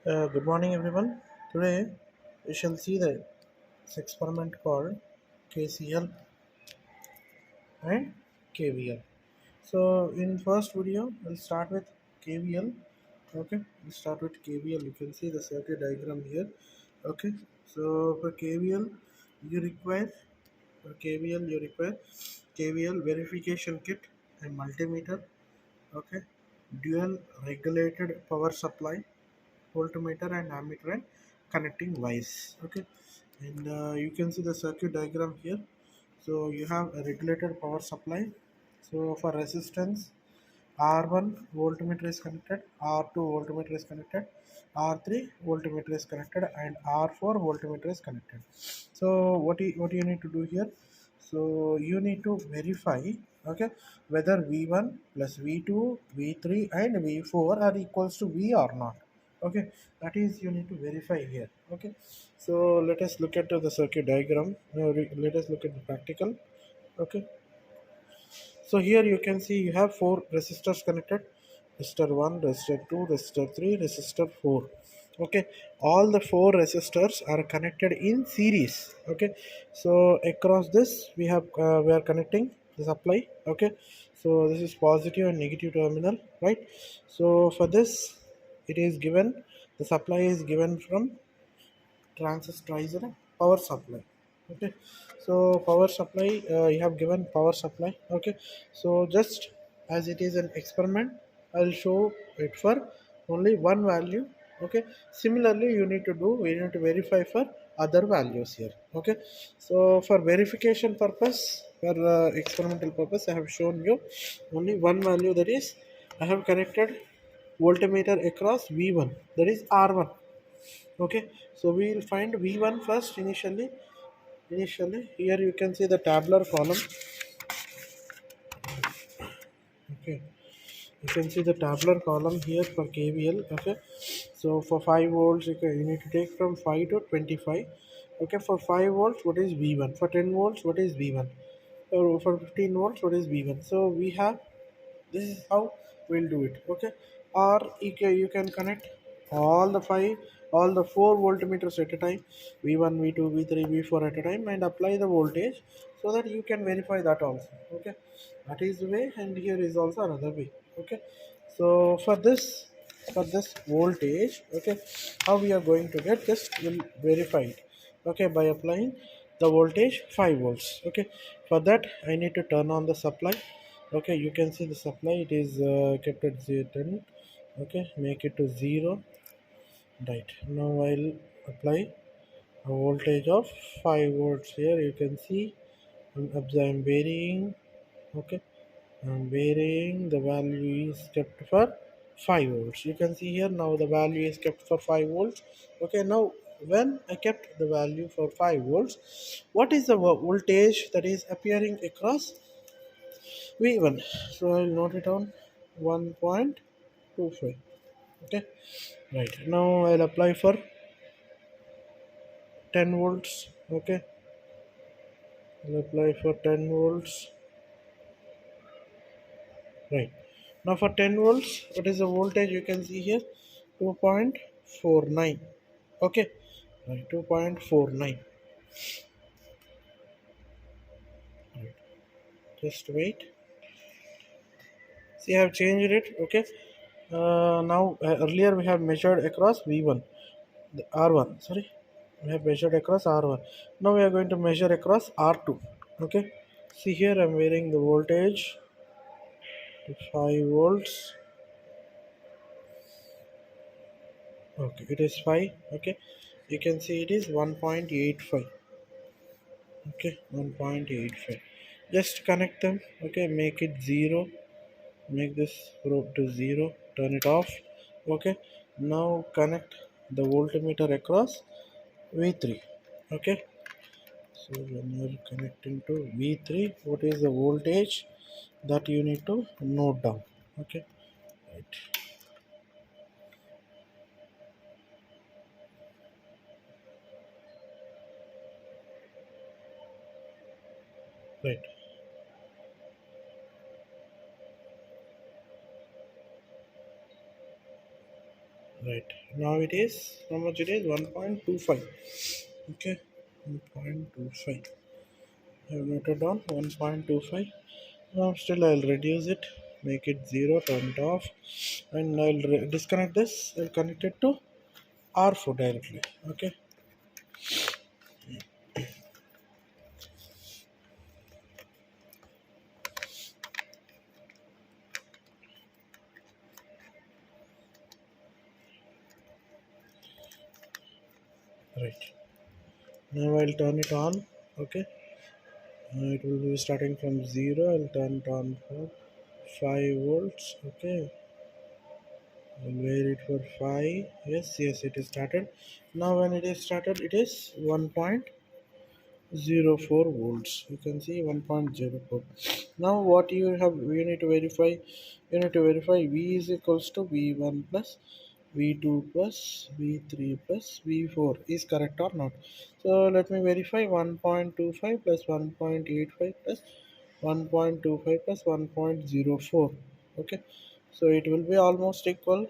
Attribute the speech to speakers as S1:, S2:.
S1: Good morning, everyone. Today we shall see the experiment called KCL and KVL. So, in first video, we'll start with KVL. Okay, we'll start with KVL. You can see the circuit diagram here. Okay, so for KVL, you require for KVL KVL verification kit, a multimeter. Okay, dual regulated power supply, voltmeter and ammeter and connecting wires. Okay, and you can see the circuit diagram here. So you have a regulated power supply. So for resistance, R1 voltmeter is connected, R2 voltmeter is connected, R3 voltmeter is connected, and R4 voltmeter is connected. So what you need to do here? So you need to verify, okay, whether V1 plus V2, V3, and V4 are equals to V or not. Okay, that is you need to verify here. Okay, so let us look at the circuit diagram. Now let us look at the practical. Okay, so here you can see you have four resistors connected: resistor 1, resistor 2, resistor 3, resistor 4. Okay, all the four resistors are connected in series. Okay, so across this we are connecting the supply. Okay, so this is positive and negative terminal, right? So for this, it is given, the supply is given from transistor power supply. Okay, so power supply, you have given power supply. Okay, so just as it is an experiment, I'll show it for only one value. Okay, similarly we need to verify for other values here. Okay, so for verification purpose, for experimental purpose, I have shown you only one value, that is I have connected voltmeter across V1, that is R1. Okay, so we will find V1 first initially. Here you can see the tabular column. Okay, you can see the tabular column here for KVL. Okay, so for 5 volts you need to take from 5 to 25. Okay, for 5 volts what is V1, for 10 volts what is V1, for 15 volts what is V1. So we have, this is how we'll do it. Okay, or you can connect all the five, all the four voltmeters at a time, v1, v2, v3, v4 at a time, and apply the voltage, so that you can verify that also. Okay, that is the way, and here is also another way. Okay, so for this voltage, okay, how we are going to get, just will verify it. Okay, by applying the voltage 5 volts. Okay, for that I need to turn on the supply. Okay, you can see the supply, it is kept at 10. Okay, make it to 0. Right, now I'll apply a voltage of 5 volts here. You can see I'm varying. Okay, I'm varying, the value is kept for 5 volts. You can see here, now the value is kept for 5 volts. Okay, now when I kept the value for 5 volts, what is the voltage that is appearing across V1? So I'll note it down, 1.25. Okay, right, now I'll apply for 10 volts. Okay, I'll apply for 10 volts. Right, now for 10 volts, what is the voltage? You can see here, 2.49. Okay, right, 2.49. Right, just wait. See, I have changed it. Okay, now earlier we have measured across V1, the R1, sorry, we have measured across R1. Now we are going to measure across R2. Okay, see here, I'm varying the voltage to 5 volts. Okay, it is 5. Okay, you can see it is 1.85. Okay, 1.85. Just connect them. Okay, make it 0, make this row to 0, turn it off. Okay, now connect the voltmeter across V3. Okay, so when you're connecting to V3, what is the voltage that you need to note down? Okay, right, right. Right. Now it is, how much it is? 1.25. Okay. 1.25. I have noted down 1.25. Now still I'll reduce it, make it 0, turn it off, and I'll disconnect this. I'll connect it to R4 directly. Okay. Right. Now I'll turn it on. Okay. It will be starting from 0. I'll turn it on for 5 volts. Okay. I'll wait it for 5. Yes, yes, it is started. Now when it is started, it is 1.04 volts. You can see 1.04. Now what you need to verify, V is equals to V1 plus V2 plus V3 plus V4 is correct or not. So let me verify. 1.25 plus 1.85 plus 1.25 plus 1.04. Okay, so it will be almost equal.